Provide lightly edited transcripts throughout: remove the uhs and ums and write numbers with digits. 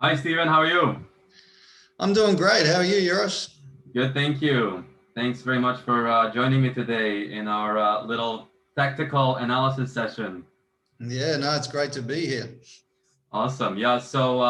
Hi, Steven. How are you? I'm doing great. How are you, Uros? Good, thank you. Thanks very much for joining me today in our little tactical analysis session. Yeah, no, it's great to be here. Awesome. Yeah, so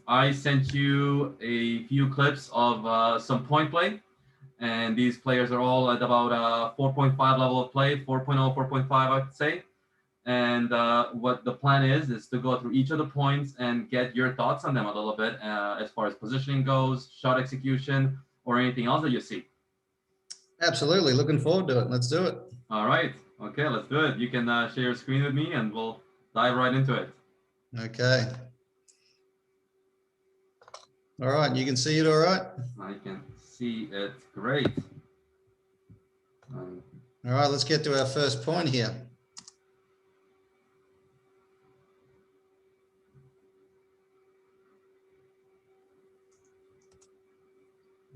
I sent you a few clips of some point play, and these players are all at about 4.5 level of play, 4.0, 4.5, I'd say. And what the plan is to go through each of the points and get your thoughts on them a little bit as far as positioning goes, shot execution, or anything else that you see. Absolutely. Looking forward to it. Let's do it. All right. Okay, let's do it. You can share your screen with me and we'll dive right into it. Okay. All right. You can see it all right? I can see it great. All right. Let's get to our first point here.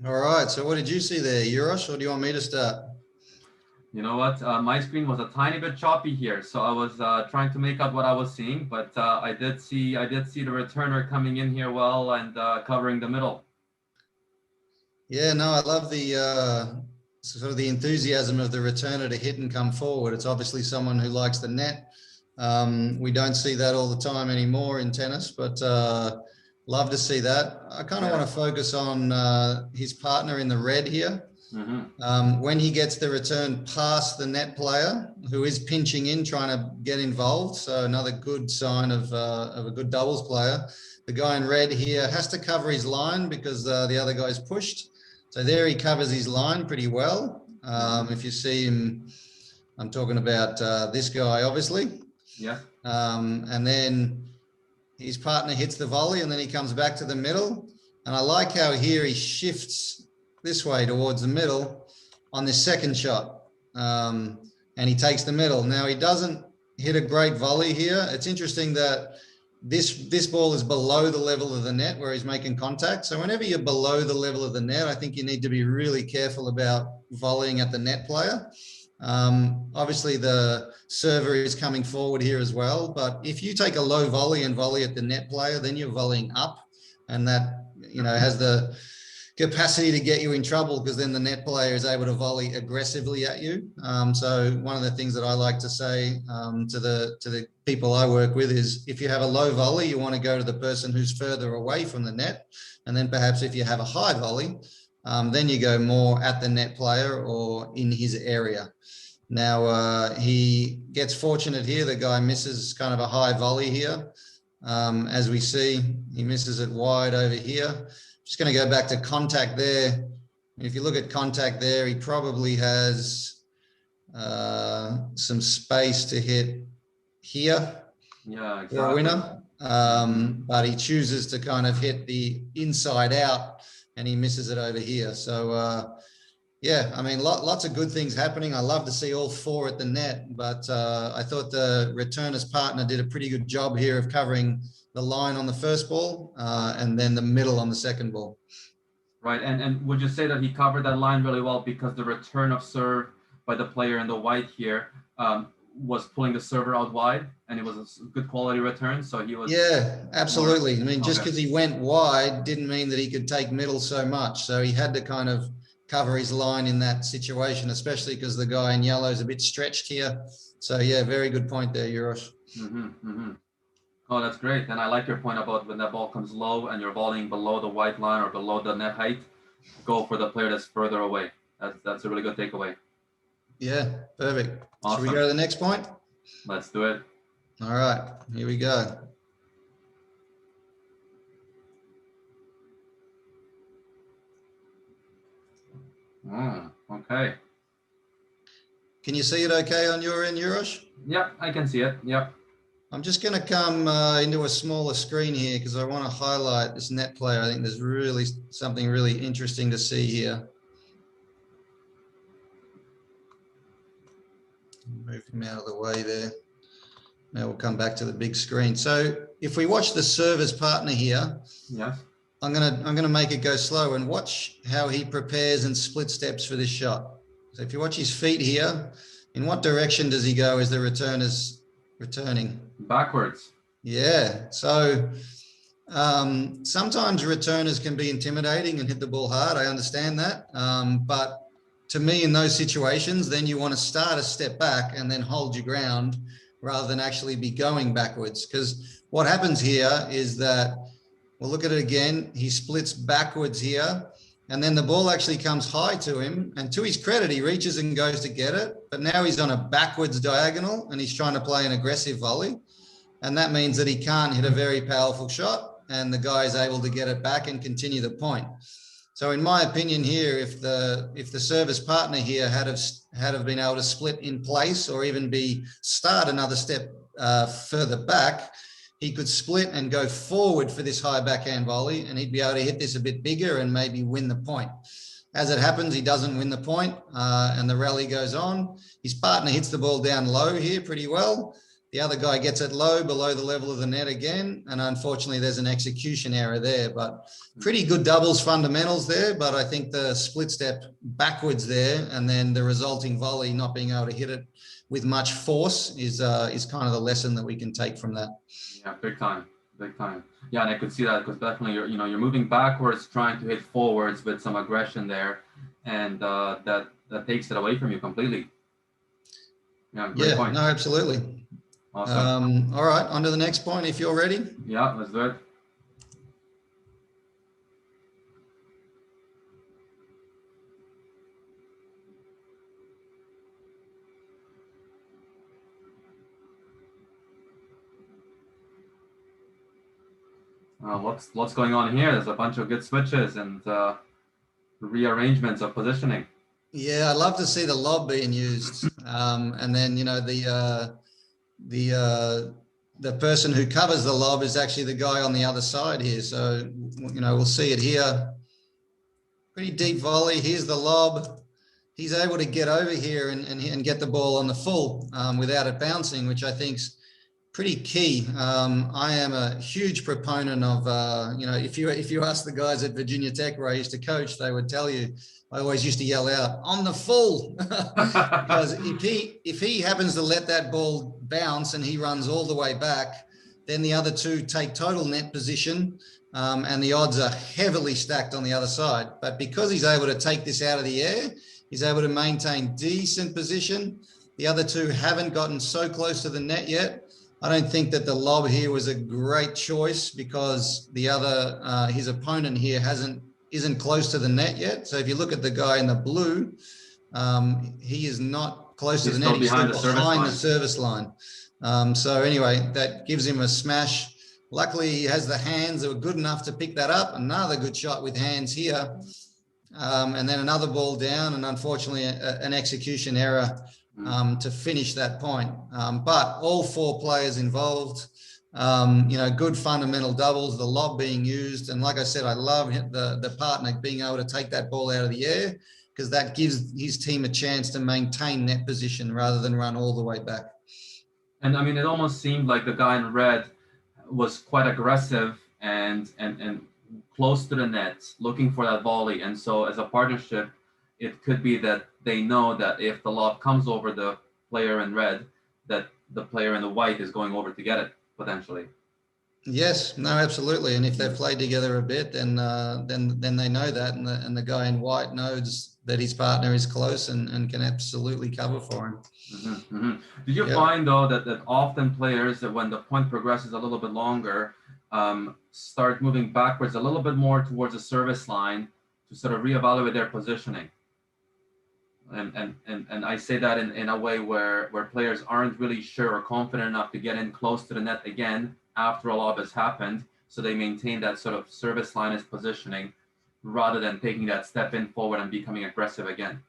All right. So what did you see there, Uros, or do you want me to start? You know what? My screen was a tiny bit choppy here, so I was trying to make out what I was seeing, but I did see the returner coming in here well and covering the middle. Yeah, no, I love the sort of the enthusiasm of the returner to hit and come forward. It's obviously someone who likes the net. We don't see that all the time anymore in tennis, but love to see that. I kind of want to focus on his partner in the red here. When he gets the return past the net player, who is pinching in, trying to get involved. So another good sign of a good doubles player. The guy in red here has to cover his line because the other guy's pushed. So there he covers his line pretty well. If you see him, I'm talking about this guy, obviously. Yeah. And then his partner hits the volley and then he comes back to the middle. And I like how here he shifts this way towards the middle on this second shot. And he takes the middle. Now he doesn't hit a great volley here. It's interesting that this ball is below the level of the net where he's making contact. So whenever you're below the level of the net, I think you need to be really careful about volleying at the net player. Obviously the server is coming forward here as well, but if you take a low volley and volley at the net player, then you're volleying up, and that, you know, has the capacity to get you in trouble because then the net player is able to volley aggressively at you. So one of the things that I like to say to the people I work with is, if you have a low volley, you want to go to the person who's further away from the net. And then perhaps if you have a high volley, then you go more at the net player or in his area. Now he gets fortunate here. The guy misses kind of a high volley here. As we see, he misses it wide over here. Just going to go back to contact there. If you look at contact there, he probably has some space to hit here. Yeah, exactly. For a winner. But he chooses to kind of hit the inside out and he misses it over here. So, yeah, I mean, lots of good things happening. I love to see all four at the net, but I thought the returner's partner did a pretty good job here of covering the line on the first ball and then the middle on the second ball. Right, and would you say that he covered that line really well because the return of serve by the player in the white here was pulling the server out wide, and it was a good quality return, so he was... Yeah, absolutely. I mean, just because he went wide didn't mean that he could take middle so much, so he had to kind of cover his line in that situation, especially because the guy in yellow is a bit stretched here. So yeah, very good point there, Uros. Oh, that's great. And I like your point about when that ball comes low and you're volleying below the white line or below the net height, go for the player that's further away. That's a really good takeaway. Yeah, perfect. Awesome. Should we go to the next point? Let's do it. All right, here we go. Okay. Can you see it okay on your end, Uros? Yep, I can see it. Yep. I'm just going to come into a smaller screen here because I want to highlight this net player. I think there's really something really interesting to see here. Move him out of the way there. Now we'll come back to the big screen. So if we watch the server's partner here, yes, I'm gonna make it go slow and watch how he prepares and split steps for this shot. So if you watch his feet here, in what direction does he go as the return is returning? Backwards. Yeah. So Sometimes returners can be intimidating and hit the ball hard. I understand that. But to me, in those situations, then you want to start a step back and then hold your ground rather than actually be going backwards. Because what happens here is that, we'll look at it again. He splits backwards here, and then the ball actually comes high to him. And to his credit, he reaches and goes to get it. But now he's on a backwards diagonal and he's trying to play an aggressive volley. And that means that he can't hit a very powerful shot, and the guy is able to get it back and continue the point. So in my opinion here, if the service partner here had have been able to split in place or even start another step further back, he could split and go forward for this high backhand volley, and he'd be able to hit this a bit bigger and maybe win the point. As it happens, he doesn't win the point, and the rally goes on. His partner hits the ball down low here pretty well. The other guy gets it low, below the level of the net again, and unfortunately there's an execution error there, but pretty good doubles fundamentals there. But I think the split step backwards there and then the resulting volley not being able to hit it with much force is kind of the lesson that we can take from that. Yeah, big time. Yeah, and I could see that because definitely you're moving backwards, trying to hit forwards with some aggression there, and that takes it away from you completely. Yeah, great point. No, absolutely. Awesome. All right, on to the next point if you're ready. Yeah, let's do it. What's going on here? There's a bunch of good switches and rearrangements of positioning. Yeah, I love to see the lob being used, and then the person who covers the lob is actually the guy on the other side here. So we'll see it here. Pretty deep volley. Here's the lob. He's able to get over here and get the ball on the full without it bouncing, which I think's pretty key. I am a huge proponent of, if you ask the guys at Virginia Tech where I used to coach, they would tell you, I always used to yell out, on the full, because if he happens to let that ball bounce and he runs all the way back, then the other two take total net position, and the odds are heavily stacked on the other side. But because he's able to take this out of the air, he's able to maintain decent position. The other two haven't gotten so close to the net yet. I don't think that the lob here was a great choice because the other, his opponent here isn't close to the net yet. So if you look at the guy in the blue, he is not close to the net. He's still behind the service line. So anyway, that gives him a smash. Luckily, he has the hands that were good enough to pick that up. Another good shot with hands here. And then another ball down, and unfortunately an execution error to finish that point. But all four players involved, good fundamental doubles, the lob being used. And like I said, I love the partner being able to take that ball out of the air because that gives his team a chance to maintain net position rather than run all the way back. And I mean, it almost seemed like the guy in red was quite aggressive and close to the net, looking for that volley. And so as a partnership, it could be that they know that if the lob comes over the player in red, that the player in the white is going over to get it potentially. Yes, no, absolutely. And if they've played together a bit, then they know that, and the guy in white knows that his partner is close and can absolutely cover for him. Mm-hmm, mm-hmm. Did you find though that often players that when the point progresses a little bit longer, start moving backwards a little bit more towards the service line to sort of reevaluate their positioning? And I say that in a way where players aren't really sure or confident enough to get in close to the net again after a lob has happened, so they maintain that sort of service line as positioning rather than taking that step in forward and becoming aggressive again.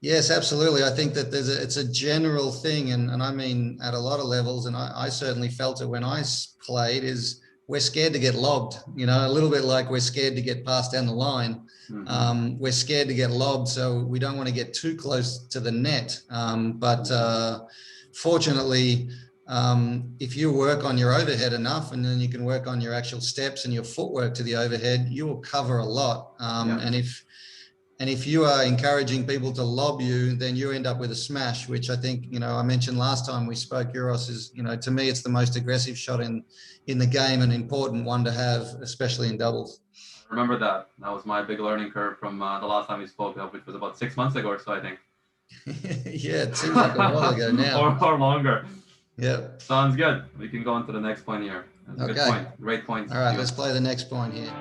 Yes, absolutely. I think that it's a general thing, and I mean at a lot of levels, and I certainly felt it when I played, is we're scared to get lobbed, a little bit like we're scared to get passed down the line. Mm-hmm. We're scared to get lobbed, so we don't want to get too close to the net. But fortunately, if you work on your overhead enough, and then you can work on your actual steps and your footwork to the overhead, you will cover a lot. And And if you are encouraging people to lob you, then you end up with a smash, which I think, I mentioned last time we spoke, Uros is, to me, it's the most aggressive shot in the game, an important one to have, especially in doubles. I remember that. That was my big learning curve from the last time we spoke, which was about 6 months ago or so, I think. Yeah, it seems like a while ago now. or longer. Yeah. Sounds good. We can go on to the next point here. That's a good point. Great point. All right, let's play the next point here.